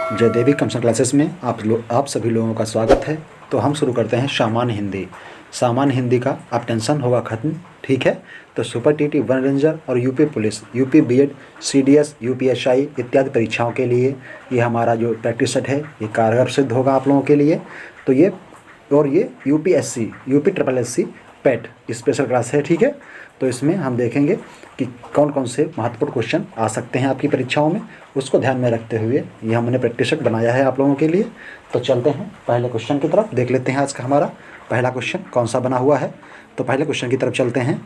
Jaydevi computer classes में आप सभी लोगों का स्वागत है। तो हम शुरू करते हैं सामान्य हिंदी। सामान्य हिंदी का अब टेंशन होगा खत्म, ठीक है। तो सुपर टीटी, वन रेंजर और UP police, UP BEd, CDS, UPSI इत्यादि परीक्षाओं के लिए ये हमारा जो प्रैक्टिस सेट है ये कारगर सिद्ध होगा आप लोगों के लिए। तो ये यूपीएससी, यूपी ट्रिपल एससी पेट स्पेशल क्लास है, ठीक है। तो इसमें हम देखेंगे कि कौन कौन से महत्वपूर्ण क्वेश्चन आ सकते हैं आपकी परीक्षाओं में, उसको ध्यान में रखते हुए ये हमने प्रैक्टिस सेट बनाया है आप लोगों के लिए। तो चलते हैं पहले क्वेश्चन की तरफ, देख लेते हैं आज का हमारा पहला क्वेश्चन कौन सा बना हुआ है। तो पहले क्वेश्चन की तरफ चलते हैं।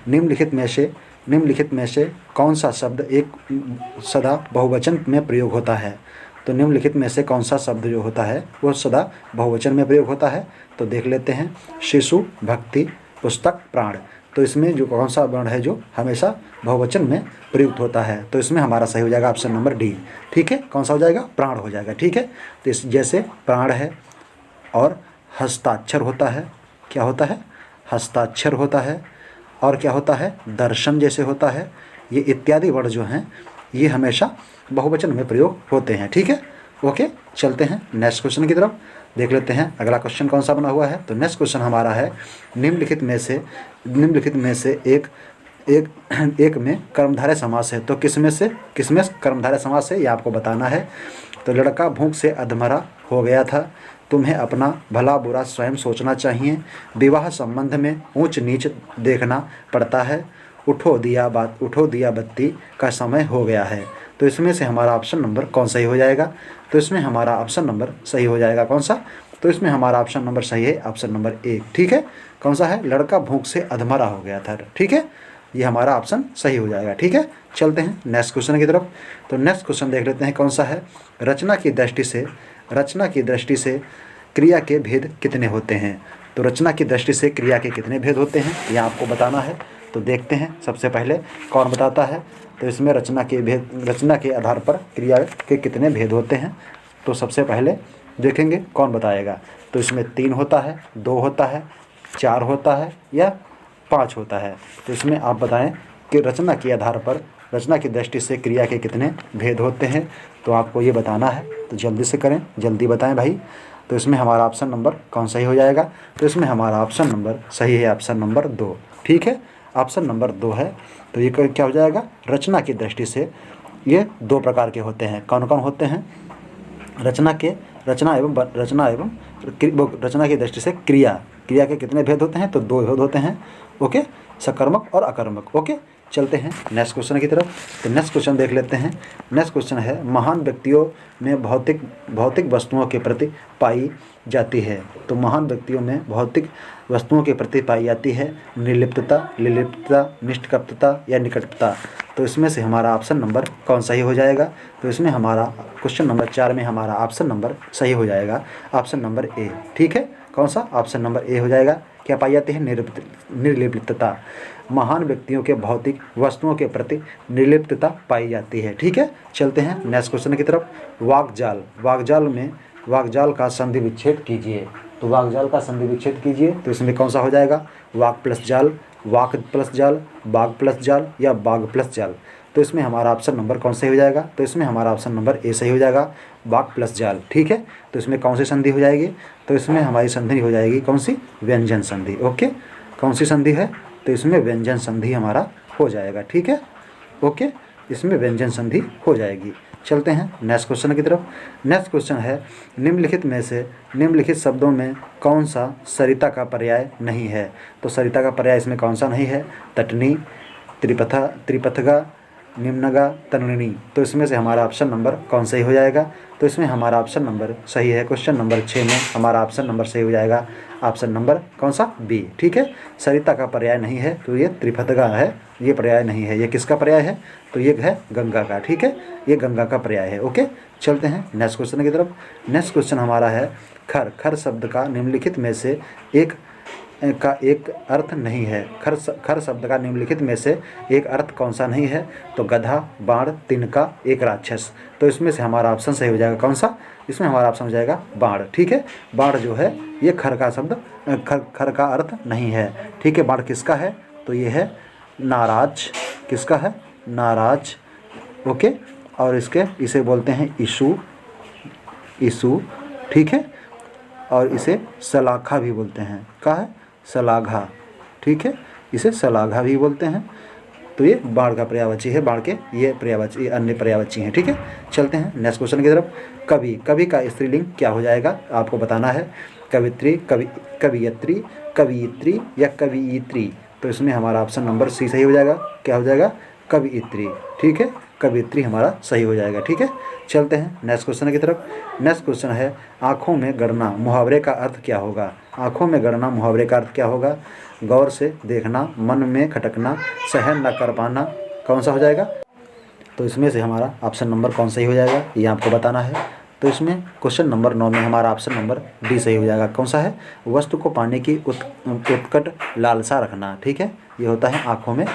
निम्नलिखित में से कौन सा शब्द एक सदा बहुवचन में प्रयोग होता है। तो निम्नलिखित में से कौन सा शब्द जो होता है वो सदा बहुवचन में प्रयोग होता है। तो देख लेते हैं, शिशु, भक्ति, पुस्तक, प्राण। तो इसमें जो कौन सा वर्ण है जो हमेशा बहुवचन में प्रयुक्त होता है। तो इसमें हमारा सही हो जाएगा ऑप्शन नंबर डी, ठीक है। कौन सा हो जाएगा? प्राण हो जाएगा, ठीक है। तो इस जैसे प्राण है और हस्ताक्षर होता है, क्या होता है? हस्ताक्षर होता है। और क्या होता है? दर्शन जैसे होता है। ये इत्यादि वर्ण जो हैं ये हमेशा बहुवचन में प्रयोग होते हैं, ठीक है। ओके, चलते हैं नेक्स्ट क्वेश्चन की तरफ, देख लेते हैं अगला क्वेश्चन कौन सा बना हुआ है। तो नेक्स्ट क्वेश्चन हमारा है, निम्नलिखित में से एक में कर्मधारय समास है। तो किसमें कर्मधारय समास है ये आपको बताना है। तो लड़का भूख से अधमरा हो गया था, तुम्हें अपना भला बुरा स्वयं सोचना चाहिए, विवाह संबंध में ऊंच नीच देखना पड़ता है, उठो दिया बत्ती का समय हो गया है। तो इसमें से हमारा ऑप्शन नंबर कौन सही हो जाएगा? तो इसमें हमारा ऑप्शन नंबर सही हो जाएगा कौन सा? तो इसमें हमारा ऑप्शन नंबर सही है ऑप्शन नंबर 1, ठीक है। कौन सा है? लड़का भूख से अधमरा हो गया था, ठीक है। ये हमारा ऑप्शन सही हो जाएगा, ठीक है। चलते हैं नेक्स्ट क्वेश्चन की तरफ। तो नेक्स्ट क्वेश्चन देख लेते हैं कौन सा है। रचना की दृष्टि से क्रिया के भेद कितने होते हैं। तो रचना की दृष्टि से क्रिया के कितने भेद होते हैं ये आपको बताना है। तो देखते हैं सबसे पहले कौन बताता है। तो इसमें रचना के आधार पर क्रिया के कितने भेद होते हैं। तो सबसे पहले देखेंगे कौन बताएगा। तो इसमें 3 होता है, 2 होता है, 4 होता है या 5 होता है। तो इसमें आप बताएं कि रचना के आधार पर, रचना की दृष्टि से क्रिया के कितने भेद होते हैं। तो आपको ये बताना है, तो जल्दी से करें, जल्दी बताएं भाई। तो इसमें हमारा ऑप्शन नंबर कौन सही हो जाएगा? तो इसमें हमारा ऑप्शन नंबर सही है ऑप्शन नंबर 2, ठीक है। ऑप्शन नंबर 2 है। तो ये क्या हो जाएगा? रचना की दृष्टि से ये 2 प्रकार के होते हैं। कौन कौन होते हैं? रचना की दृष्टि से क्रिया के कितने भेद होते हैं? तो 2 भेद होते हैं, ओके, सकर्मक और अकर्मक। ओके, चलते हैं नेक्स्ट क्वेश्चन की तरफ। तो नेक्स्ट क्वेश्चन देख लेते हैं। नेक्स्ट क्वेश्चन है, महान व्यक्तियों में भौतिक वस्तुओं के प्रति पाई जाती है। तो महान व्यक्तियों में भौतिक वस्तुओं के प्रति पाई जाती है निर्लिप्तता, निष्कपटता या निकटता। तो इसमें से हमारा ऑप्शन नंबर कौन सही हो जाएगा? तो इसमें हमारा क्वेश्चन नंबर 4 में हमारा ऑप्शन नंबर सही हो जाएगा ऑप्शन नंबर ए, ठीक है। कौन सा? ऑप्शन नंबर ए हो जाएगा। क्या पाई जाती है? निर्लिप्तता। महान व्यक्तियों के भौतिक वस्तुओं के प्रति निर्लिप्तता पाई जाती है, ठीक है। चलते हैं नेक्स्ट क्वेश्चन की तरफ। वाक्जाल का संधि विच्छेद कीजिए। तो वाक्जाल का संधि विच्छेद कीजिए। तो इसमें कौन सा हो जाएगा? वाक प्लस जाल, वाक प्लस जाल, बाग प्लस जाल या बाग प्लस जाल। तो इसमें हमारा ऑप्शन नंबर कौन सही हो जाएगा? तो इसमें हमारा ऑप्शन नंबर ए सही हो जाएगा, वाक प्लस जाल, ठीक है। तो इसमें कौन सी संधि हो जाएगी? तो इसमें हमारी संधि हो जाएगी कौन सी? व्यंजन संधि, ओके। कौन सी संधि है? तो इसमें व्यंजन संधि हमारा हो जाएगा, ठीक है, ओके। इसमें व्यंजन संधि हो जाएगी। चलते हैं नेक्स्ट क्वेश्चन की तरफ। नेक्स्ट क्वेश्चन है, निम्नलिखित शब्दों में कौन सा सरिता का पर्याय नहीं है। तो सरिता का पर्याय इसमें कौन सा नहीं है? तटनी, त्रिपथगा, निम्नगा, तननी। तो इसमें से हमारा ऑप्शन नंबर कौन सही हो जाएगा? तो इसमें हमारा ऑप्शन नंबर सही है क्वेश्चन नंबर 6 में हमारा ऑप्शन नंबर सही हो जाएगा ऑप्शन नंबर कौन सा? बी, ठीक है। सरिता का पर्याय नहीं है तो ये त्रिपथगा है, ये पर्याय नहीं है। ये किसका पर्याय है? तो ये है गंगा का, ठीक है। ये गंगा का पर्याय है, ओके। चलते हैं नेक्स्ट क्वेश्चन की तरफ। नेक्स्ट क्वेश्चन हमारा है, खर शब्द का निम्नलिखित में से एक अर्थ नहीं है। खर शब्द का निम्नलिखित में से एक अर्थ कौन सा नहीं है? तो गधा, बाण, तिनका, एक राक्षस। तो इसमें से हमारा ऑप्शन सही हो जाएगा कौन सा? इसमें हमारा ऑप्शन हो जाएगा बाण, ठीक है। बाण जो है ये खर का अर्थ नहीं है, ठीक है। बाण किसका है? तो ये है नाराज, किसका है? नाराज, ओके। और इसे बोलते हैं इशू, ईसु, ठीक है। और इसे सलाखा भी बोलते हैं। क्या है? सलाघा, ठीक है, इसे सलाघा भी बोलते हैं। तो ये बाढ़ का पर्यायवाची है, बाढ़ के ये पर्यायवाची, ये अन्य पर्यायवाची हैं, ठीक है। चलते हैं नेक्स्ट क्वेश्चन की तरफ। कवि, कवि का स्त्रीलिंग क्या हो जाएगा आपको बताना है। कवित्री, कवियत्री, कवियत्री या कवियत्री। तो इसमें हमारा ऑप्शन नंबर सी सही हो जाएगा। क्या हो जाएगा? कवियत्री, ठीक है, कवियत्री हमारा सही हो जाएगा, ठीक है। चलते हैं नेक्स्ट क्वेश्चन की तरफ। नेक्स्ट क्वेश्चन है आँखों में गड़ना मुहावरे का अर्थ क्या होगा? आँखों में गड़ना मुहावरे का अर्थ क्या होगा? गौर से देखना, मन में खटकना, सहन न कर पाना। कौन सा हो जाएगा? तो इसमें से हमारा ऑप्शन नंबर कौन सही हो जाएगा ये आपको बताना है। तो इसमें क्वेश्चन नंबर 9 में हमारा ऑप्शन नंबर डी सही हो जाएगा। कौन सा है? वस्तु को पाने की उत्कट लालसा रखना, ठीक है, ये होता है आँखों में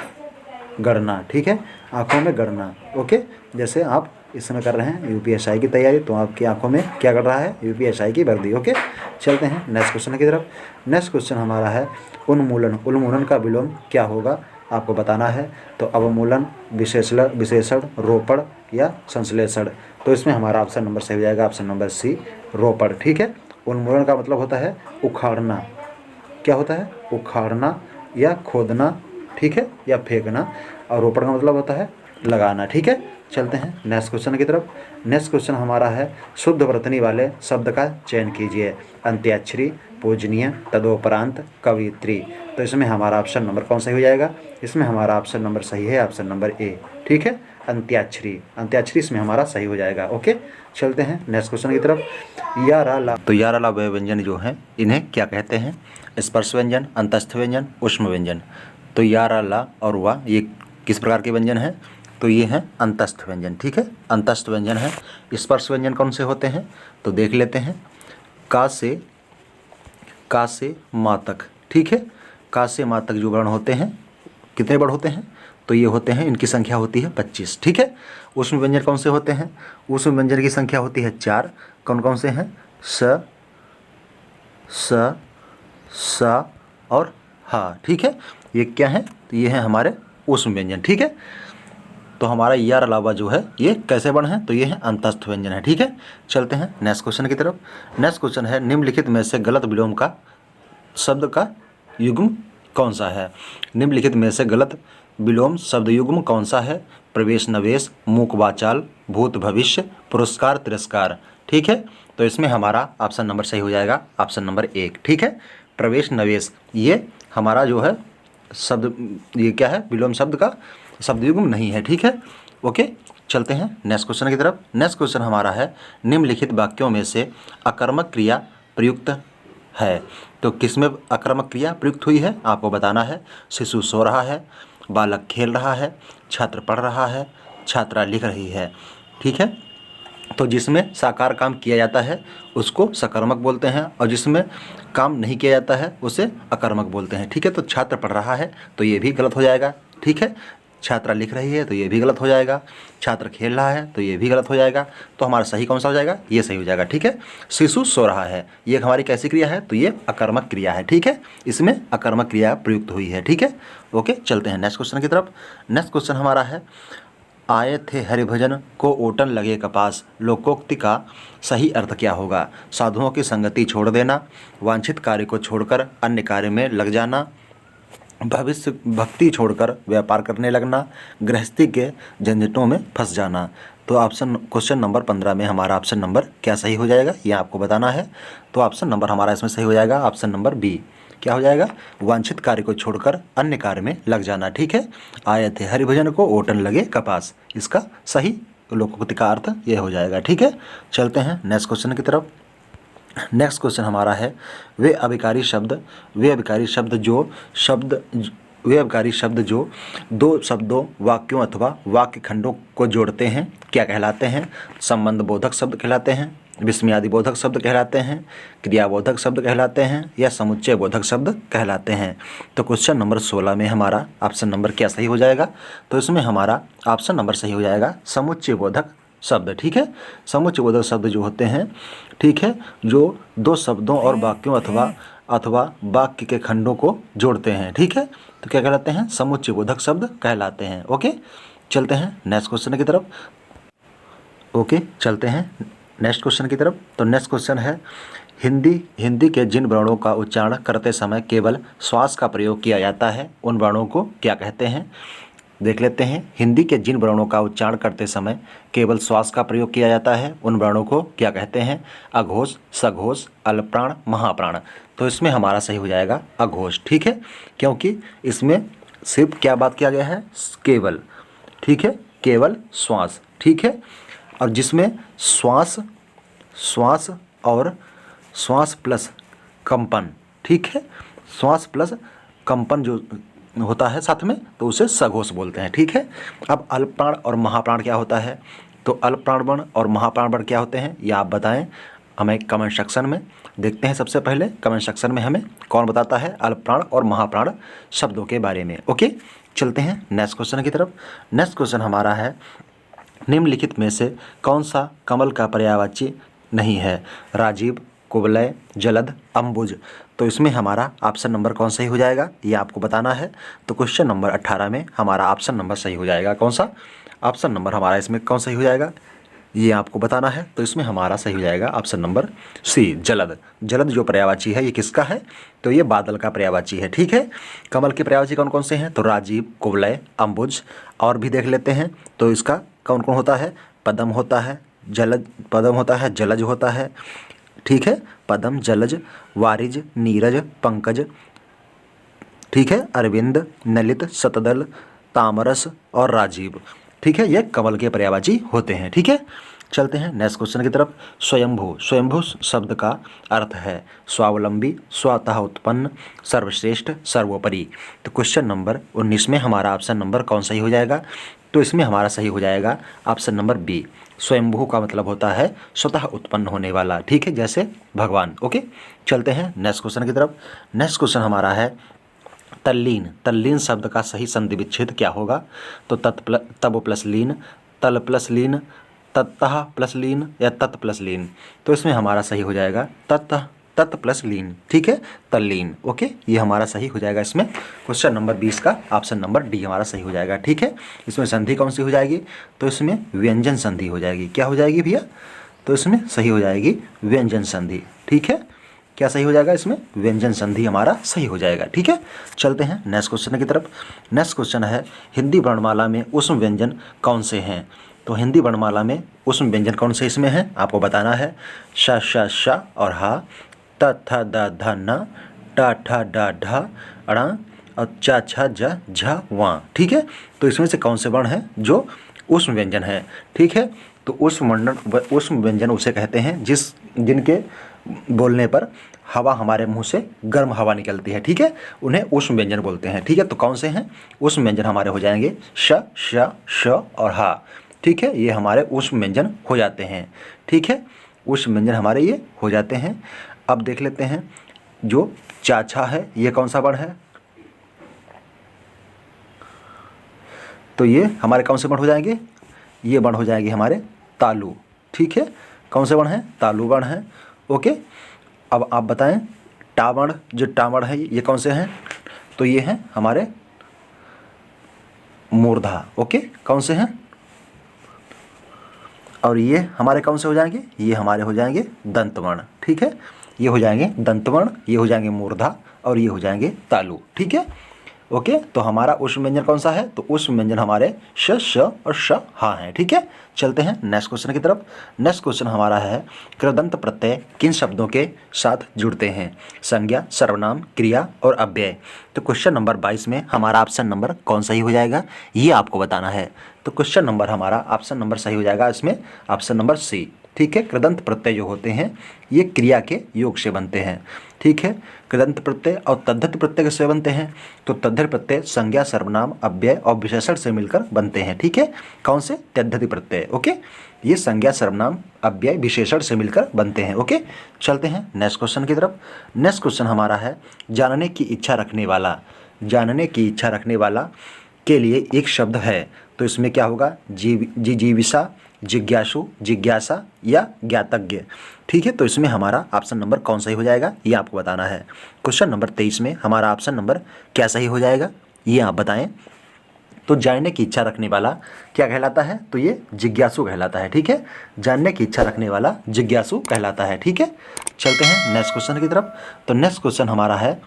गड़ना, ठीक है, आँखों में गड़ना। ओके, जैसे आप इस समय कर रहे हैं यूपीएसआई की तैयारी, तो आपकी आंखों में क्या कर रहा है? यूपीएसआई की वर्दी। ओके, चलते हैं नेक्स्ट क्वेश्चन की तरफ। नेक्स्ट क्वेश्चन हमारा है उन्मूलन। उन्मूलन का विलोम क्या होगा आपको बताना है। तो अवमूलन, विशेषण, रोपण या संश्लेषण। तो इसमें हमारा ऑप्शन नंबर सही हो जाएगा, ऑप्शन नंबर सी, रोपण, ठीक है। उन्मूलन का मतलब होता है उखाड़ना। क्या होता है? उखाड़ना या खोदना, ठीक है, या फेंकना। और रोपण का मतलब होता है लगाना, ठीक है। चलते हैं नेक्स्ट क्वेश्चन की तरफ। नेक्स्ट क्वेश्चन हमारा है शुद्ध वर्तनी वाले शब्द का चयन कीजिए। अंत्याक्षरी, पूजनीय, तदोपरांत, कवियत्री। तो इसमें हमारा ऑप्शन नंबर कौन सही हो जाएगा? इसमें हमारा ऑप्शन नंबर सही है, ऑप्शन नंबर ए, ठीक है, अंत्याक्षरी। अंत्याक्षरी इसमें हमारा सही हो जाएगा। ओके, चलते हैं नेक्स्ट क्वेश्चन की तरफ। या रा ला। तो या रा ला व्यंजन जो हैं इन्हें क्या कहते हैं? स्पर्श व्यंजन, अंतस्थ व्यंजन, ऊष्म व्यंजन। तो या रा ला और वा ये किस प्रकार के व्यंजन हैं? तो ये हैं अंतस्थ व्यंजन, ठीक है, अंतस्थ व्यंजन है। स्पर्श व्यंजन कौन से होते हैं? तो देख लेते हैं। का से माँ तक, ठीक है, का से माँ तक जो वर्ण होते हैं कितने वर्ण होते हैं? तो ये होते हैं, इनकी संख्या होती है 25, ठीक है। ऊष्म व्यंजन कौन से होते हैं? ऊष्म व्यंजन की संख्या होती है 4। कौन कौन से हैं? स और हा, ठीक है। ये क्या है? तो ये हैं हमारे ऊष्म व्यंजन, ठीक है। तो हमारा यार अलावा जो है ये कैसे वर्ण है? तो ये है अंतस्थ व्यंजन है, ठीक है। चलते हैं नेक्स्ट क्वेश्चन की तरफ। नेक्स्ट क्वेश्चन है निम्नलिखित में से गलत विलोम का शब्द का युग्म कौन सा है? निम्नलिखित में से गलत विलोम शब्द युग्म कौन सा है? प्रवेश नवेश, मूक वाचाल, भूत भविष्य, पुरस्कार तिरस्कार, ठीक है। तो इसमें हमारा ऑप्शन नंबर सही हो जाएगा, ऑप्शन नंबर 1, ठीक है। प्रवेश नवेश ये हमारा जो है शब्द, ये क्या है? विलोम शब्द का शब्द युग्म नहीं है, ठीक है। ओके, चलते हैं नेक्स्ट क्वेश्चन की तरफ। नेक्स्ट क्वेश्चन हमारा है निम्नलिखित वाक्यों में से अकर्मक क्रिया प्रयुक्त है। तो किसमें अकर्मक क्रिया प्रयुक्त हुई है आपको बताना है। शिशु सो रहा है, बालक खेल रहा है, छात्र पढ़ रहा है, छात्रा लिख रही है, ठीक है। तो जिसमें साकार काम किया जाता है उसको सकर्मक बोलते हैं, और जिसमें काम नहीं किया जाता है उसे अकर्मक बोलते हैं, ठीक है। तो छात्र पढ़ रहा है तो ये भी गलत हो जाएगा, ठीक है। छात्रा लिख रही है तो ये भी गलत हो जाएगा। छात्र खेल रहा है तो ये भी गलत हो जाएगा। तो हमारा सही कौन सा हो जाएगा? ये सही हो जाएगा, ठीक है। शिशु सो रहा है ये हमारी कैसी क्रिया है? तो ये अकर्मक क्रिया है, ठीक है। इसमें अकर्मक क्रिया प्रयुक्त हुई है, ठीक है। ओके, चलते हैं नेक्स्ट क्वेश्चन की तरफ। नेक्स्ट क्वेश्चन हमारा है आए थे हरिभजन को ओटन लगे कपास। लोकोक्ति का सही अर्थ क्या होगा? साधुओं की संगति छोड़ देना, वांछित कार्य को छोड़कर अन्य कार्य में लग जाना, भविष्य भक्ति छोड़कर व्यापार करने लगना, गृहस्थी के झंझटों में फंस जाना। तो ऑप्शन क्वेश्चन नंबर 15 में हमारा ऑप्शन नंबर क्या सही हो जाएगा ये आपको बताना है। तो ऑप्शन नंबर हमारा इसमें सही हो जाएगा, ऑप्शन नंबर बी। क्या हो जाएगा? वांछित कार्य को छोड़कर अन्य कार्य में लग जाना, ठीक है। आए थे हरिभजन को ओटन लगे कपास, इसका सही लोकोक्ति का अर्थ ये हो जाएगा, ठीक है। चलते हैं नेक्स्ट क्वेश्चन की तरफ। नेक्स्ट क्वेश्चन हमारा है वे अभिकारी शब्द जो दो शब्दों, वाक्यों अथवा वाक्य खंडों को जोड़ते हैं क्या कहलाते हैं? संबंध बोधक शब्द कहलाते हैं, विस्मयादि बोधक शब्द कहलाते हैं, क्रियाबोधक शब्द कहलाते हैं, या समुच्चय बोधक शब्द कहलाते हैं। तो क्वेश्चन नंबर 16 में हमारा ऑप्शन नंबर क्या सही हो जाएगा? तो इसमें हमारा ऑप्शन नंबर सही हो जाएगा समुच्चय बोधक शब्द, ठीक है। समुच्चय बोधक शब्द जो होते हैं, ठीक है, जो दो शब्दों और वाक्यों अथवा वाक्य के खंडों को जोड़ते हैं, ठीक है। तो क्या कहलाते हैं? समुच्चय बोधक शब्द कहलाते हैं। ओके, चलते हैं नेक्स्ट क्वेश्चन की तरफ। ओके, चलते हैं नेक्स्ट क्वेश्चन की तरफ। तो नेक्स्ट क्वेश्चन है हिंदी के जिन वर्णों का उच्चारण करते समय केवल श्वास का प्रयोग किया जाता है उन वर्णों को क्या कहते हैं। देख लेते हैं। हिंदी के जिन वर्णों का उच्चारण करते समय केवल श्वास का प्रयोग किया जाता है उन वर्णों को क्या कहते हैं। अघोष, सघोष, अल्पप्राण, महाप्राण। तो इसमें हमारा सही हो जाएगा अघोष। ठीक है, क्योंकि इसमें सिर्फ क्या बात किया गया है, केवल। ठीक है, केवल श्वास। ठीक है, और जिसमें श्वास और श्वास प्लस कंपन। ठीक है, श्वास प्लस कंपन जो होता है साथ में, तो उसे सघोष बोलते हैं। ठीक है, अब अल्पप्राण और महाप्राण क्या होता है। तो अल्पप्राण वर्ण और महाप्राण वर्ण क्या होते हैं, ये आप बताएं हमें कमेंट सेक्शन में। देखते हैं सबसे पहले कमेंट सेक्शन में हमें कौन बताता है अल्पप्राण और महाप्राण शब्दों के बारे में। ओके, चलते हैं नेक्स्ट क्वेश्चन की तरफ। नेक्स्ट क्वेश्चन हमारा है निम्नलिखित में से कौन सा कमल का पर्यायवाची नहीं है। राजीव, कुवलय, जलद, अंबुज। तो इसमें हमारा ऑप्शन नंबर कौन सही हो जाएगा, ये आपको बताना है। तो क्वेश्चन नंबर 18 में हमारा ऑप्शन नंबर सही हो जाएगा। कौन सा ऑप्शन नंबर हमारा इसमें कौन सही हो जाएगा, ये आपको बताना है। तो इसमें हमारा सही हो जाएगा ऑप्शन नंबर सी, जलद। जलद जो पर्यायवाची है ये किसका है, तो ये बादल का पर्यायवाची है। ठीक है, कमल के पर्यायवाची कौन कौन से हैं, तो राजीव, कुवलय, अंबुज। और भी देख लेते हैं। तो इसका कौन कौन होता है, पद्म होता है, पद्म होता है, जलज होता है। ठीक है, पद्म, जलज, वारिज, नीरज, पंकज। ठीक है, अरविंद, नलित, शतदल, तामरस और राजीव। ठीक है, ये कमल के पर्यायवाची होते हैं। ठीक है, चलते हैं नेक्स्ट क्वेश्चन की तरफ। स्वयंभू। स्वयंभू शब्द का अर्थ है स्वावलंबी, स्वतः उत्पन्न, सर्वश्रेष्ठ, सर्वोपरि। तो क्वेश्चन नंबर 19 में हमारा ऑप्शन नंबर कौन सही हो जाएगा, तो इसमें हमारा सही हो जाएगा ऑप्शन नंबर बी। स्वयंभू का मतलब होता है स्वतः उत्पन्न होने वाला। ठीक है, जैसे भगवान। ओके, चलते हैं नेक्स्ट क्वेश्चन की तरफ। नेक्स्ट क्वेश्चन हमारा है तल्लीन। तल्लीन शब्द का सही संधि विच्छेद क्या होगा, तो तब प्लस लीन, तल प्लस लीन, ततः प्लस लीन या तत् प्लस लीन। तो इसमें हमारा सही हो जाएगा तत् प्लस लीन। ठीक है, तल्लीन। ओके, ये हमारा सही हो जाएगा। इसमें क्वेश्चन नंबर 20 का ऑप्शन नंबर डी हमारा सही हो जाएगा। ठीक है, इसमें संधि कौन सी हो जाएगी, तो इसमें व्यंजन संधि हो जाएगी। क्या हो जाएगी भैया, तो इसमें सही हो जाएगी व्यंजन संधि। ठीक है, क्या सही हो जाएगा, इसमें व्यंजन संधि हमारा सही हो जाएगा। ठीक है, चलते हैं नेक्स्ट क्वेश्चन की तरफ। नेक्स्ट क्वेश्चन है हिंदी वर्णमाला में ऊष्म व्यंजन कौन से हैं। तो हिंदी वर्णमाला में ऊष्म व्यंजन कौन से इसमें हैं, आपको बताना है। श, श, श और हा, त, थ, द, ध, न, ट, ठ, ड, ढ, ण और च, छ, ज, झ, व। ठीक है, तो इसमें से कौन से वर्ण हैं जो ऊष्म व्यंजन है। ठीक है, तो ऊष्म व्यंजन उसे कहते हैं जिनके बोलने पर हवा हमारे मुंह से गर्म हवा निकलती है। ठीक है, उन्हें ऊष्म व्यंजन बोलते हैं। ठीक है, तो कौन से हैं ऊष्म व्यंजन हमारे हो जाएंगे श, श, श और हा। ठीक है, ये हमारे ऊष्म व्यंजन हो जाते हैं। ठीक है, ऊष्म व्यंजन हमारे ये हो जाते हैं। अब देख लेते हैं जो चाछा है ये कौन सा वर्ण है, तो ये हमारे कौन से वर्ण हो जाएंगे, ये वर्ण हो जाएंगे हमारे तालु। ठीक है, कौन से वर्ण हैं, तालु वर्ण है। ओके, अब आप बताएं टा वर्ण, जो टा वर्ण है ये कौन से हैं, तो ये हैं हमारे मूर्धा। ओके, कौन से हैं, और ये हमारे कौन से हो जाएंगे, ये हमारे हो जाएंगे दंत वर्ण। ठीक है, ये हो जाएंगे दंत वर्ण, ये हो जाएंगे मूर्धा और ये हो जाएंगे तालु। ठीक है, ओके, तो हमारा ऊष्म व्यंजन कौन सा है, तो ऊष्म व्यंजन हमारे श, श और श, हा हैं। ठीक है, चलते हैं नेक्स्ट क्वेश्चन की तरफ। नेक्स्ट क्वेश्चन हमारा है कृदंत प्रत्यय किन शब्दों के साथ जुड़ते हैं, संज्ञा, सर्वनाम, क्रिया और अव्यय। तो क्वेश्चन नंबर 22 में हमारा ऑप्शन नंबर कौन सही हो जाएगा, ये आपको बताना है। तो क्वेश्चन नंबर हमारा ऑप्शन नंबर सही हो जाएगा इसमें ऑप्शन नंबर सी। ठीक है, कृदंत प्रत्यय जो होते हैं ये क्रिया के योग से बनते हैं। ठीक है, कृदंत प्रत्यय और तद्धित प्रत्यय से बनते हैं। तो तद्धित प्रत्यय संज्ञा, सर्वनाम, अव्यय और विशेषण से मिलकर बनते हैं। ठीक है, कौन से, तद्धित प्रत्यय। ओके, ये संज्ञा, सर्वनाम, अव्यय, विशेषण से मिलकर बनते हैं। ओके, चलते हैं नेक्स्ट क्वेश्चन की तरफ। नेक्स्ट क्वेश्चन हमारा है जानने की इच्छा रखने वाला। जानने की इच्छा रखने वाला के लिए एक शब्द है, तो इसमें क्या होगा, जिजीविषा, जिज्ञासु, जिज्ञासा या ज्ञातज्ञ। ठीक है, तो इसमें हमारा ऑप्शन नंबर कौन सही हो जाएगा, ये आपको बताना है। क्वेश्चन नंबर 23 में हमारा ऑप्शन नंबर क्या सही हो जाएगा, ये आप बताएं तो जानने की इच्छा रखने वाला क्या कहलाता है? तो ये जिज्ञासु कहलाता है। ठीक है, जानने की इच्छा रखने वाला जिज्ञासु कहलाता है। ठीक है, चलते हैं नेक्स्ट क्वेश्चन की तरफ। तो नेक्स्ट क्वेश्चन हमारा है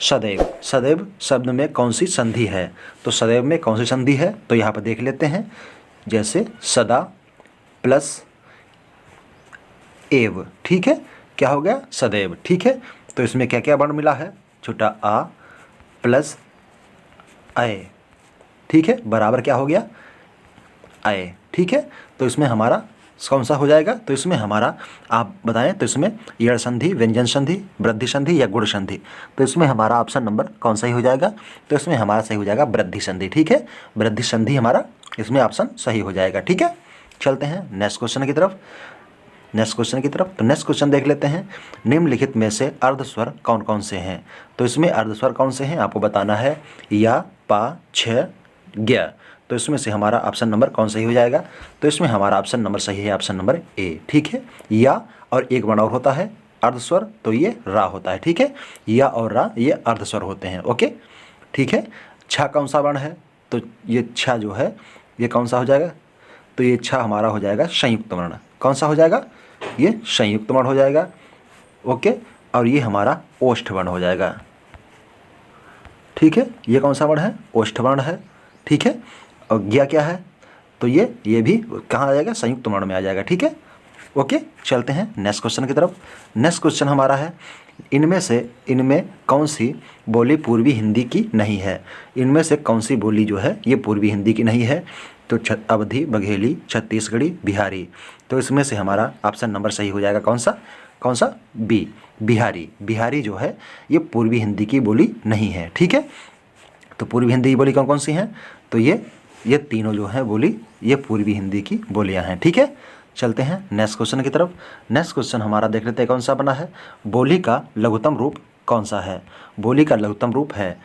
सदैव। सदैव शब्द में कौन सी संधि है? तो सदैव में कौन सी संधि है? तो यहाँ पर देख लेते हैं, जैसे सदा प्लस एव। ठीक है, क्या हो गया? सदैव। ठीक है, तो इसमें क्या क्या वर्ण मिला है? छोटा आ प्लस अय। ठीक है, बराबर क्या हो गया? अय। ठीक है, तो इसमें हमारा कौन सा हो जाएगा? तो इसमें हमारा आप बताएं, तो इसमें यड़ संधि, व्यंजन संधि, वृद्धि संधि या गुण संधि? तो इसमें हमारा ऑप्शन नंबर कौन सही हो जाएगा? तो इसमें हमारा सही हो जाएगा वृद्धि संधि। ठीक है, वृद्धि संधि हमारा इसमें ऑप्शन सही हो जाएगा। ठीक है, चलते हैं नेक्स्ट क्वेश्चन की तरफ। तो नेक्स्ट क्वेश्चन देख लेते हैं, निम्नलिखित में से अर्धस्वर कौन कौन से हैं? तो इसमें अर्धस्वर कौन से हैं आपको बताना है, या, पा, छ, ज्ञ। तो इसमें से हमारा ऑप्शन नंबर कौन सही हो जाएगा? तो इसमें हमारा ऑप्शन नंबर सही है, ऑप्शन नंबर ए। ठीक है, या और एक वर्ण और होता है अर्धस्वर, तो ये रा होता है। ठीक है, या और रा ये अर्धस्वर होते हैं। ओके, ठीक है। छा कौन सा वर्ण है? तो ये छा जो है ये कौन सा हो जाएगा? तो ये छा हमारा हो जाएगा संयुक्त वर्ण। कौन सा हो जाएगा? ये संयुक्त वर्ण हो जाएगा। ओके, और ये हमारा ओष्ठ वर्ण हो जाएगा। ठीक है, ये कौन सा वर्ण है? ओष्ठ वर्ण है। ठीक है, और ज्ञ क्या है? तो ये भी कहाँ आ जाएगा? संयुक्त वर्ण में आ जाएगा। ठीक है, ओके, चलते हैं नेक्स्ट क्वेश्चन की तरफ। नेक्स्ट क्वेश्चन हमारा है, इनमें कौन सी बोली पूर्वी हिंदी की नहीं है? इनमें से कौन सी बोली जो है ये पूर्वी हिंदी की नहीं है? तो अवधी, बघेली, छत्तीसगढ़ी, बिहारी। तो इसमें से हमारा ऑप्शन नंबर सही हो जाएगा कौन सा? बी, बिहारी। बिहारी जो है ये पूर्वी हिंदी की बोली नहीं है। ठीक है, तो पूर्वी हिंदी की बोली कौन कौन सी हैं? तो ये तीनों जो है बोली ये पूर्वी हिंदी की बोलियां हैं। ठीक है, चलते हैं नेक्स्ट क्वेश्चन की तरफ। नेक्स्ट क्वेश्चन हमारा देख लेते हैं कौन सा बना है, बोली का लघुत्तम रूप कौन सा है? बोली का लघुत्तम रूप है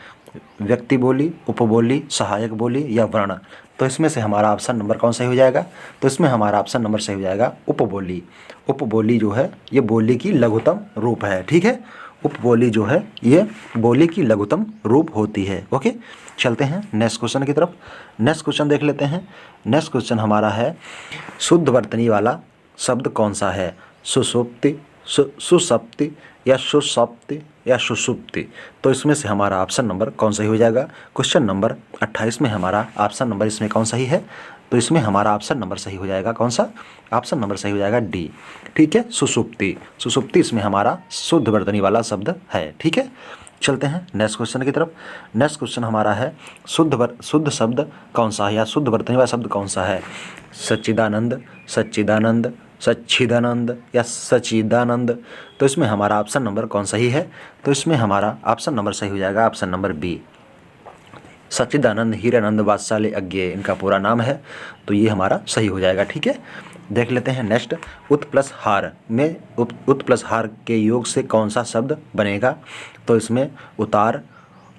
व्यक्ति बोली, उपबोली, सहायक बोली या वर्ण। तो इसमें से हमारा ऑप्शन नंबर कौन सही हो जाएगा? तो इसमें हमारा ऑप्शन नंबर सही हो जाएगा उपबोली। उपबोली जो है ये बोली की लघुत्तम रूप है। ठीक है, उपबोली जो है ये बोली की लघुत्तम रूप होती है। ओके, चलते हैं नेक्स्ट क्वेश्चन की तरफ। नेक्स्ट क्वेश्चन देख लेते हैं। नेक्स्ट क्वेश्चन हमारा है, शुद्ध वर्तनी वाला शब्द कौन सा है? सुसुप्ति, सुसप्ति या सुसप्ति या सुसुप्ति। तो इसमें से हमारा ऑप्शन नंबर कौन सही हो जाएगा? क्वेश्चन नंबर 28 में हमारा ऑप्शन नंबर इसमें कौन सही है? तो इसमें हमारा ऑप्शन नंबर सही हो जाएगा कौन सा? ऑप्शन नंबर सही हो जाएगा डी। ठीक है, सुसुप्ति। सुसुप्ति इसमें हमारा शुद्ध वर्तनी वाला शब्द है। ठीक है, चलते हैं नेक्स्ट क्वेश्चन की तरफ। नेक्स्ट क्वेश्चन हमारा है, शुद्ध शब्द कौन सा है या शुद्ध वर्तनी वाला शब्द कौन सा है? सच्चिदानंद, सच्चिदानंद, सच्चिदानंद या सच्चिदानंद। तो इसमें हमारा ऑप्शन नंबर कौन सही है? तो इसमें हमारा ऑप्शन नंबर सही हो जाएगा ऑप्शन नंबर बी, सच्चिदानंद हीरानंद वात्सल्य अज्ञे इनका पूरा नाम है। तो ये हमारा सही हो जाएगा। ठीक है, देख लेते हैं नेक्स्ट। उत प्लस हार में उत प्लस हार के योग से कौन सा शब्द बनेगा? तो इसमें उतार,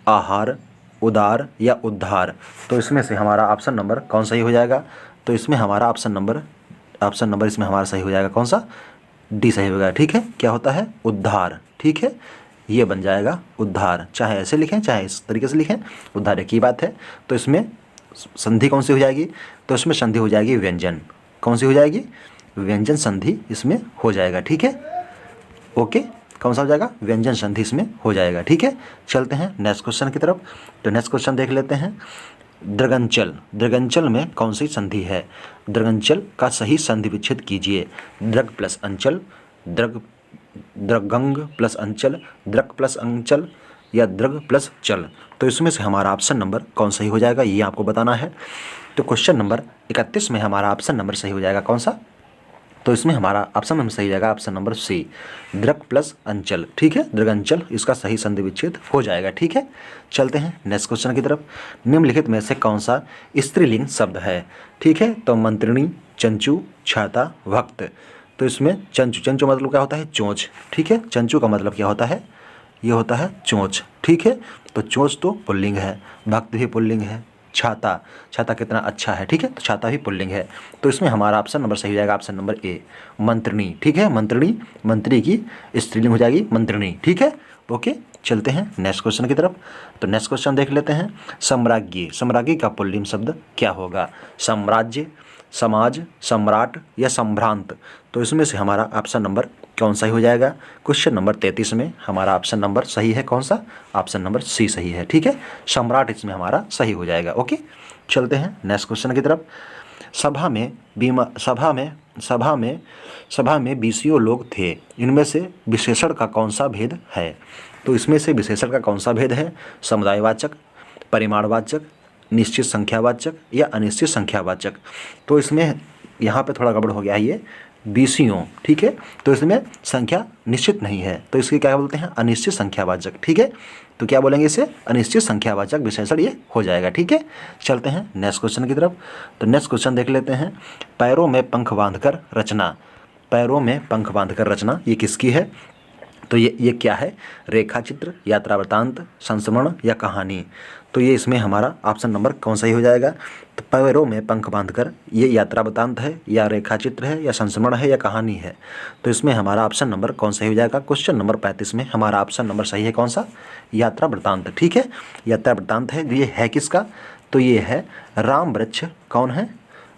आहार, उदार या उद्धार। तो इसमें से हमारा ऑप्शन नंबर कौन सही हो जाएगा? तो इसमें हमारा ऑप्शन नंबर इसमें हमारा सही हो जाएगा कौन सा? डी सही होगा। ठीक है, क्या होता है? उद्धार। ठीक है, ये बन जाएगा उद्धार। चाहे ऐसे लिखें चाहे इस तरीके से लिखें, उद्धार एक ही बात है। तो इसमें संधि कौन सी हो जाएगी? तो इसमें संधि हो जाएगी व्यंजन। कौन सी हो जाएगी? व्यंजन संधि इसमें हो जाएगा। ठीक है, ओके, कौन सा हो जाएगा? व्यंजन संधि इसमें हो जाएगा। ठीक है, चलते हैं नेक्स्ट क्वेश्चन की तरफ। तो नेक्स्ट क्वेश्चन देख लेते हैं, दृगंचल। दृगंचल में कौन सी संधि है? दृगंचल का सही संधि विच्छेद कीजिए। दृग प्लस अंचल, दृगंग प्लस अंचल, दृक प्लस अंचल या दृग प्लस चल। तो इसमें से हमारा ऑप्शन नंबर कौन सही हो जाएगा ये आपको बताना है। तो क्वेश्चन नंबर 31 में हमारा ऑप्शन नंबर सही हो जाएगा कौन सा? तो इसमें हमारा ऑप्शन नंबर सही हो जाएगा ऑप्शन नंबर सी, दृक प्लस अंचल। ठीक है, दृगंचल इसका सही संधि विच्छेद हो जाएगा। ठीक है, चलते हैं नेक्स्ट क्वेश्चन की तरफ। निम्नलिखित में से कौन सा स्त्रीलिंग शब्द है? ठीक है, तो मंत्रिणी, चंचू, छाता, भक्त। तो इसमें चंचू मतलब क्या होता है? चोंच। ठीक है, चंचू का मतलब क्या होता है? ये होता है चोंच। ठीक है, तो चोंच तो पुल्लिंग है, भक्त भी पुल्लिंग है, छाता, छाता कितना अच्छा है, ठीक है, तो छाता भी पुल्लिंग है। तो इसमें हमारा ऑप्शन नंबर सही हो जाएगा ऑप्शन नंबर ए, मंत्रिणी, ठीक है, मंत्रिणी, मंत्री की स्त्रीलिंग हो जाएगी मंत्रिणी, ठीक है। ओके, चलते हैं नेक्स्ट क्वेश्चन की तरफ। तो नेक्स्ट क्वेश्चन देख लेते हैं, सम्राज्ञी, सम्राज्ञी का पुल्लिंग शब्द क्या होगा? साम्राज्य, समाज, सम्राट या संभ्रांत? तो इसमें से हमारा ऑप्शन नंबर कौन सा ही हो जाएगा? क्वेश्चन नंबर 33 में हमारा ऑप्शन नंबर सही है कौन सा? ऑप्शन नंबर सी सही है, ठीक है, सम्राट इसमें हमारा सही हो जाएगा। ओके, चलते हैं नेक्स्ट क्वेश्चन की तरफ। सभा में 20 लोग थे, इनमें से विशेषण का कौन सा भेद है? तो इसमें से विशेषण का कौन सा भेद है? समुदायवाचक, परिमाणवाचक, निश्चित संख्यावाचक या अनिश्चित संख्यावाचक? तो इसमें यहाँ पे थोड़ा गड़बड़ हो गया है, ये 20, ठीक है, तो इसमें संख्या निश्चित नहीं है, तो इसके क्या बोलते हैं? अनिश्चित संख्यावाचक, ठीक है, तो क्या बोलेंगे इसे? अनिश्चित संख्यावाचक विशेषण ये हो जाएगा, ठीक है। चलते हैं नेक्स्ट क्वेश्चन की तरफ। तो नेक्स्ट क्वेश्चन देख लेते हैं, पैरों में पंख बांधकर रचना, पैरों में पंख बांधकर रचना ये किसकी है? तो ये क्या है? रेखा चित्र, यात्रा वृत्तांत, संस्मरण या कहानी? तो ये इसमें हमारा ऑप्शन नंबर कौन सा ही हो जाएगा? तो पैरों में पंख बांधकर ये यात्रा वृत्तांत है या रेखा चित्र है या संस्मरण है या कहानी है? तो इसमें हमारा ऑप्शन नंबर कौन सा ही हो जाएगा? क्वेश्चन नंबर 35 में हमारा ऑप्शन नंबर सही है कौन सा? यात्रा वृत्तांत, ठीक है, यात्रा वृत्तांत है। ये है किसका? तो ये है राम वृक्ष, कौन है?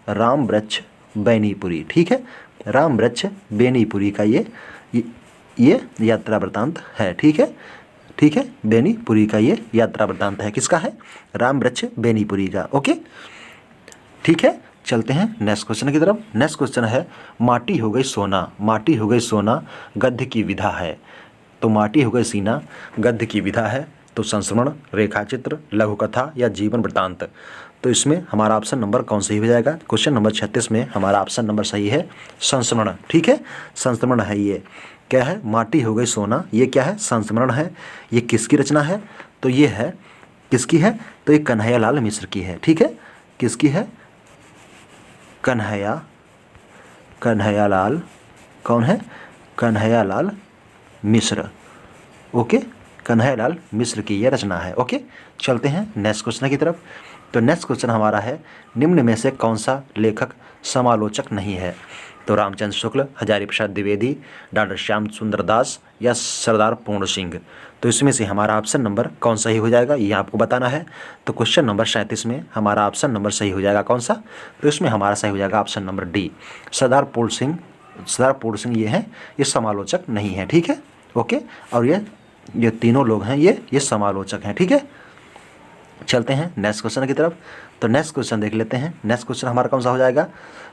राम वृक्ष बेनीपुरी, ठीक है, राम वृक्ष बेनीपुरी का ये यात्रा वृत्तांत है, ठीक है, ठीक है, बेनीपुरी का ये यात्रा वृत्तांत है। किसका है? राम वृक्ष बेनीपुरी का। ओके, ठीक है, चलते हैं नेक्स्ट क्वेश्चन की तरफ। नेक्स्ट क्वेश्चन है, माटी हो गई सोना, माटी हो गई सोना गद्य की विधा है। तो माटी हो गई सीना गद्य की विधा है, तो संस्मरण, रेखाचित्र, लघु कथा या जीवन वृत्तांत? तो इसमें हमारा ऑप्शन नंबर कौन सही हो जाएगा? क्वेश्चन नंबर 36 में हमारा ऑप्शन नंबर सही है संस्मरण, ठीक है, संस्मरण है। ये क्या है? माटी हो गई सोना, ये क्या है? संस्मरण है। ये किसकी रचना है? तो ये है किसकी है? तो ये कन्हैयालाल मिश्र की है, ठीक है, किसकी है? कन्हैयालाल, कौन है? कन्हैयालाल मिश्र। ओके, कन्हैयालाल मिश्र की ये रचना है। ओके, चलते हैं नेक्स्ट क्वेश्चन की तरफ। तो नेक्स्ट क्वेश्चन हमारा है, निम्न में से कौन सा लेखक समालोचक नहीं है? तो रामचंद्र शुक्ल, हजारी प्रसाद द्विवेदी, डॉक्टर श्याम सुंदर दास या सरदार पूर्ण सिंह? तो इसमें से हमारा ऑप्शन नंबर कौन सही हो जाएगा ये आपको बताना है। तो क्वेश्चन नंबर 37 में हमारा ऑप्शन नंबर सही हो जाएगा कौन सा? तो इसमें हमारा सही हो जाएगा ऑप्शन नंबर डी, सरदार पूर्ण सिंह। सरदार पूर्ण सिंह ये हैं, ये समालोचक नहीं है, ठीक है, ओके, और ये तीनों लोग हैं, ये समालोचक हैं, ठीक है। चलते हैं नेक्स्ट क्वेश्चन की तरफ। तो नेक्स्ट क्वेश्चन देख लेते हैं। नेक्स्ट क्वेश्चन हमारा कौन सा हो जाएगा?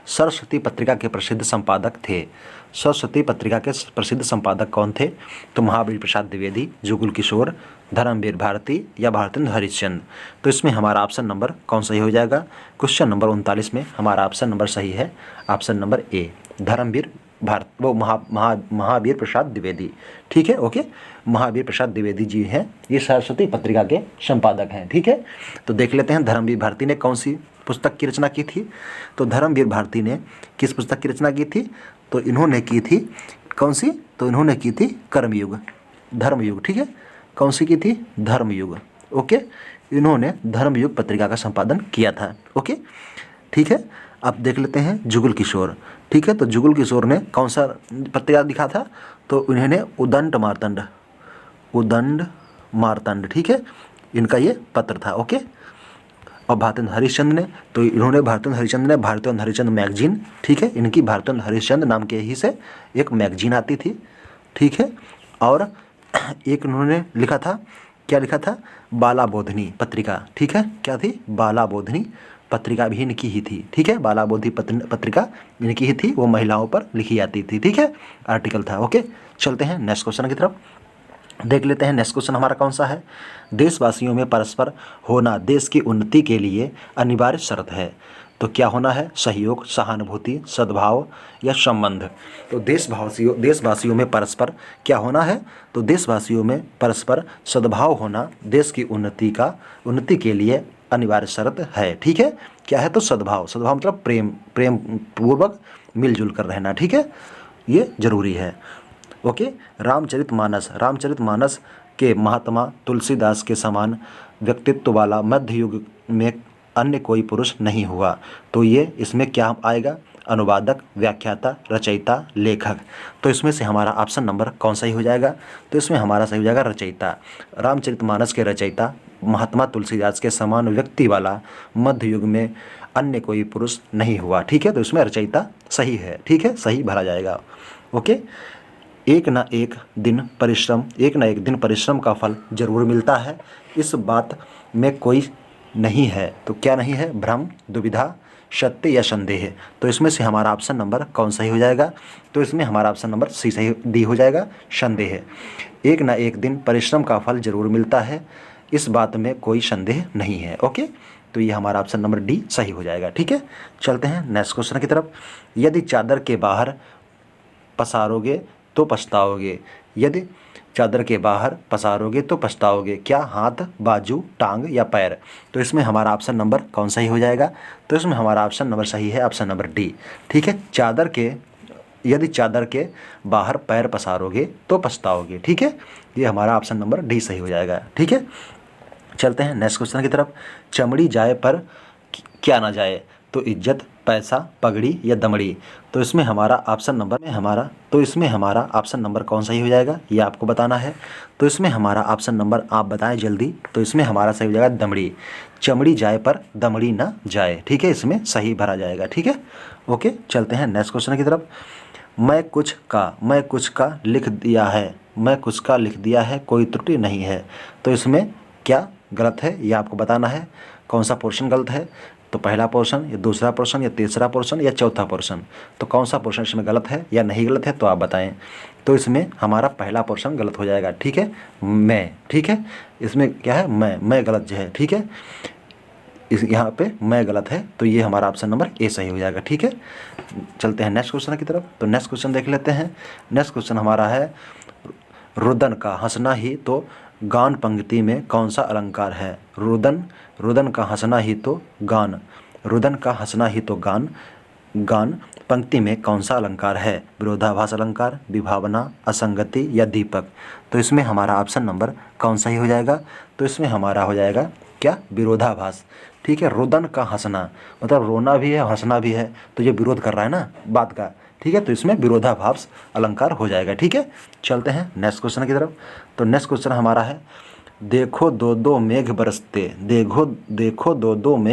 सरस्वती पत्रिका के प्रसिद्ध संपादक थे। सरस्वती पत्रिका के प्रसिद्ध संपादक कौन थे? तो महावीर प्रसाद द्विवेदी, जुगल किशोर, धर्मवीर भारती या भारतेंद्र हरिश्चंद्र? तो इसमें हमारा ऑप्शन नंबर कौन सही हो जाएगा? क्वेश्चन नंबर 39 में हमारा ऑप्शन नंबर सही है option number A, Dharmveer Mahavir Prasad Dwivedi, ठीक है, ओके, महावीर प्रसाद द्विवेदी जी हैं, ये सरस्वती पत्रिका के संपादक हैं, ठीक है। तो देख लेते हैं धर्मवीर भारती ने कौन सी पुस्तक की रचना की थी। तो धर्मवीर भारती ने किस पुस्तक की रचना की थी? तो इन्होंने की थी कौन सी? तो इन्होंने की थी कर्मयुग, धर्मयुग, ठीक है, कौन सी की थी? धर्मयुग, ओके, इन्होंने धर्मयुग पत्रिका का संपादन किया था, ओके, ठीक है। अब देख लेते हैं जुगल किशोर, ठीक है, तो जुगल किशोर ने कौन सा पत्रिका लिखा था? तो इन्होंने उदंड मार्तंड, ठीक है, इनका ये पत्र था, ओके। और भारतेंद्र हरिश्चंद्र ने, तो इन्होंने भारतेंद्र हरिश्चंद्र मैगजीन, ठीक है, इनकी भारतेंद्र हरिश्चंद्र नाम के ही से एक मैगजीन आती थी, ठीक है। और एक इन्होंने लिखा था, क्या लिखा था? बालाबोधिनी पत्रिका, ठीक है, क्या थी? बालाबोधिनी पत्रिका भी इनकी ही थी, ठीक है, बालाबोधि पत्रिका इनकी ही थी, वो महिलाओं पर लिखी जाती थी, ठीक है, आर्टिकल था, ओके। चलते हैं नेक्स्ट क्वेश्चन की तरफ, देख लेते हैं नेक्स्ट क्वेश्चन हमारा कौन सा है। देशवासियों में परस्पर होना देश की उन्नति के लिए अनिवार्य शर्त है। तो क्या होना है? सहयोग, सहानुभूति, सद्भाव या संबंध? तो देशवासियों में परस्पर क्या होना है? तो देशवासियों में परस्पर सद्भाव होना देश की उन्नति के लिए अनिवार्य शर्त है, ठीक है। क्या है? तो सद्भाव मतलब प्रेम पूर्वक मिलजुल कर रहना, ठीक है, ये जरूरी है, ओके। रामचरितमानस के महात्मा तुलसीदास के समान व्यक्तित्व वाला मध्य युग में अन्य कोई पुरुष नहीं हुआ। तो ये इसमें क्या आएगा? अनुवादक, व्याख्याता, रचयिता, लेखक। तो इसमें से हमारा ऑप्शन नंबर कौन सा ही हो जाएगा? तो इसमें हमारा सही हो जाएगा रचयिता। रामचरितमानस के रचयिता महात्मा तुलसीदास के समान व्यक्ति वाला मध्य युग में अन्य कोई पुरुष नहीं हुआ। ठीक है, तो इसमें रचयिता सही है। ठीक है, सही भरा जाएगा। ओके। एक ना एक दिन परिश्रम का फल जरूर मिलता है, इस बात में कोई नहीं है। तो क्या नहीं है? भ्रम, दुविधा, सत्य या संदेह। तो इसमें से हमारा ऑप्शन नंबर कौन सही हो जाएगा? तो इसमें हमारा ऑप्शन नंबर सी सही डी हो जाएगा, संदेह। एक ना एक दिन परिश्रम का फल जरूर मिलता है, इस बात में कोई संदेह नहीं है। ओके, तो ये हमारा ऑप्शन नंबर डी सही हो जाएगा। ठीक है, चलते हैं नेक्स्ट क्वेश्चन की तरफ। यदि चादर के बाहर पसारोगे तो पछताओगे। यदि चादर के बाहर पसारोगे तो पछताओगे। क्या हाथ, बाजू, टांग या पैर? तो इसमें हमारा ऑप्शन नंबर कौन सही हो जाएगा? तो इसमें हमारा ऑप्शन नंबर सही है, ऑप्शन नंबर डी। ठीक है, यदि चादर के बाहर पैर पसारोगे तो पछताओगे। ठीक है, ये हमारा ऑप्शन नंबर डी सही हो जाएगा। ठीक है, चलते हैं नेक्स्ट क्वेश्चन की तरफ। चमड़ी जाए पर क्या ना जाए? तो इज्जत, पैसा, पगड़ी या दमड़ी? तो इसमें हमारा ऑप्शन नंबर कौन सही हो जाएगा, ये आपको बताना है। तो इसमें हमारा ऑप्शन नंबर आप बताएं जल्दी। तो इसमें हमारा सही हो जाएगा दमड़ी। चमड़ी जाए पर दमड़ी ना जाए। ठीक है, इसमें सही भरा जाएगा। ठीक है, ओके, चलते हैं नेक्स्ट क्वेश्चन की तरफ। मैं कुछ का लिख दिया है, कोई त्रुटि नहीं है। तो इसमें क्या गलत है, ये आपको बताना है। कौन सा पोर्शन गलत है? तो पहला पोर्शन या दूसरा पोर्शन या तीसरा पोर्शन या चौथा पोर्शन? तो कौन सा पोर्शन इसमें गलत है या नहीं गलत है, तो आप बताएं। तो इसमें हमारा पहला पोर्शन गलत हो जाएगा। ठीक है, मैं। ठीक है, इसमें क्या है? मैं गलत जो है। ठीक है, इस यहाँ पे मैं गलत है, तो ये हमारा ऑप्शन नंबर ए सही हो जाएगा। ठीक है, चलते हैं नेक्स्ट क्वेश्चन की तरफ। तो नेक्स्ट क्वेश्चन देख लेते हैं। नेक्स्ट क्वेश्चन हमारा है, रुदन का हंसना ही तो गान पंक्ति में कौन सा अलंकार है? रुदन का हंसना ही तो गान पंक्ति में कौन सा अलंकार है? विरोधाभास अलंकार, विभावना, असंगति या दीपक? तो इसमें हमारा ऑप्शन नंबर कौन सा ही हो जाएगा? तो इसमें हमारा हो जाएगा क्या? विरोधाभास। ठीक है, रुदन का हंसना मतलब रोना भी है, हंसना भी है, तो ये विरोध कर रहा है ना बात का। ठीक है, तो इसमें विरोधाभास अलंकार हो जाएगा। ठीक है, चलते हैं नेक्स्ट क्वेश्चन की तरफ। तो नेक्स्ट क्वेश्चन हमारा है, देखो दो दो मेघ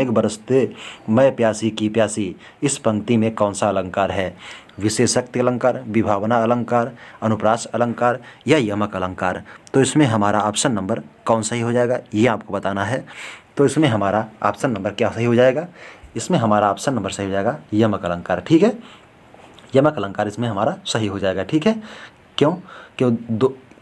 बरसते, मैं प्यासी की प्यासी। इस पंक्ति में कौन सा अलंकार है? विशेषण अलंकार, विभावना अलंकार, अनुप्रास अलंकार या यमक अलंकार? तो इसमें हमारा ऑप्शन नंबर कौन सही हो जाएगा, ये आपको बताना है। तो इसमें हमारा ऑप्शन नंबर क्या सही हो जाएगा? इसमें हमारा ऑप्शन नंबर सही हो जाएगा यमक अलंकार। ठीक है, यमक अलंकार इसमें हमारा सही हो जाएगा। ठीक है,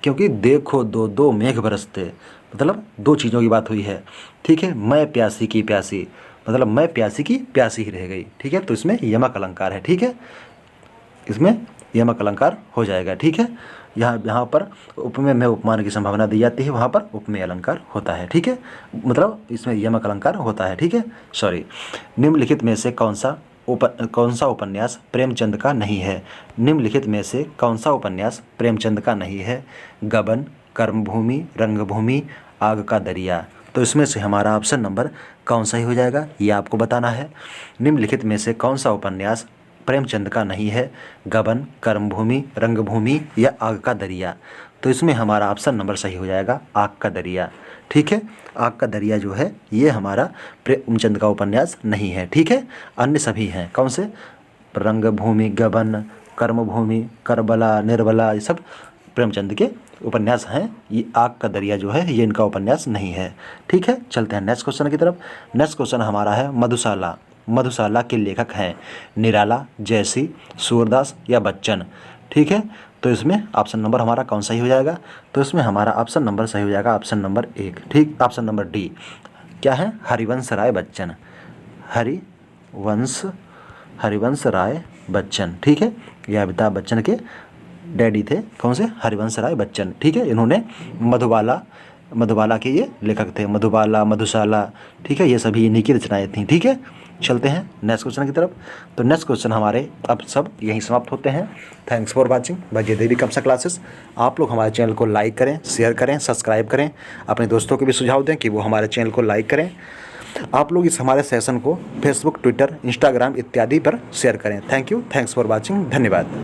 क्योंकि देखो दो दो मेघ बरसते मतलब दो चीज़ों की बात हुई है। ठीक है, मैं प्यासी की प्यासी मतलब मैं प्यासी की प्यासी ही रह गई। ठीक है, तो इसमें यमक अलंकार है। ठीक है, इसमें यमक अलंकार हो जाएगा। ठीक है, यहाँ पर उपमेय में उपमान की संभावना दी जाती है, वहाँ पर उपमेय अलंकार होता है। ठीक है, मतलब इसमें यमक अलंकार होता है। ठीक है, सॉरी। निम्नलिखित में से कौन सा उपन्यास प्रेमचंद का नहीं है? निम्नलिखित में से कौन सा उपन्यास प्रेमचंद का नहीं है? गबन, कर्मभूमि, रंगभूमि, आग का दरिया? तो इसमें से हमारा ऑप्शन नंबर कौन सा ही हो जाएगा, ये आपको बताना है। निम्नलिखित में से कौन सा उपन्यास प्रेमचंद का नहीं है? गबन, कर्मभूमि, रंगभूमि या आग का दरिया? तो इसमें हमारा ऑप्शन नंबर सही हो जाएगा आग का दरिया। ठीक है, आग का दरिया जो है ये हमारा प्रेमचंद का उपन्यास नहीं है। ठीक है, अन्य सभी हैं। कौन से? रंगभूमि, गबन, कर्मभूमि, करबला, निर्बला, ये सब प्रेमचंद के उपन्यास हैं। ये आग का दरिया जो है ये इनका उपन्यास नहीं है। ठीक है, चलते हैं नेक्स्ट क्वेश्चन की तरफ। नेक्स्ट क्वेश्चन हमारा है, मधुशाला के लेखक हैं निराला, जयसी, सूरदास या बच्चन? ठीक है, तो इसमें ऑप्शन नंबर हमारा कौन सही हो जाएगा? तो इसमें हमारा ऑप्शन नंबर सही हो जाएगा ऑप्शन नंबर 1। ठीक, ऑप्शन नंबर डी क्या है? हरिवंश राय बच्चन। हरिवंश राय बच्चन। ठीक है, ये अमिताभ बच्चन के डैडी थे। कौन से? हरिवंश राय बच्चन। ठीक है, इन्होंने मधुबाला के ये लेखक थे। मधुबाला, मधुशाला, ठीक है, ये सभी इन्हीं की रचनाएं थीं। ठीक है, चलते हैं नेक्स्ट क्वेश्चन की तरफ। तो नेक्स्ट क्वेश्चन हमारे अब सब यहीं समाप्त होते हैं। थैंक्स फॉर वाचिंग वैद्य देवी कक्षा क्लासेस। आप लोग हमारे चैनल को लाइक करें, शेयर करें, सब्सक्राइब करें, अपने दोस्तों को भी सुझाव दें कि वो हमारे चैनल को लाइक करें। आप लोग इस हमारे सेशन को फेसबुक, ट्विटर, इंस्टाग्राम इत्यादि पर शेयर करें। Thank you, thanks for watching, धन्यवाद।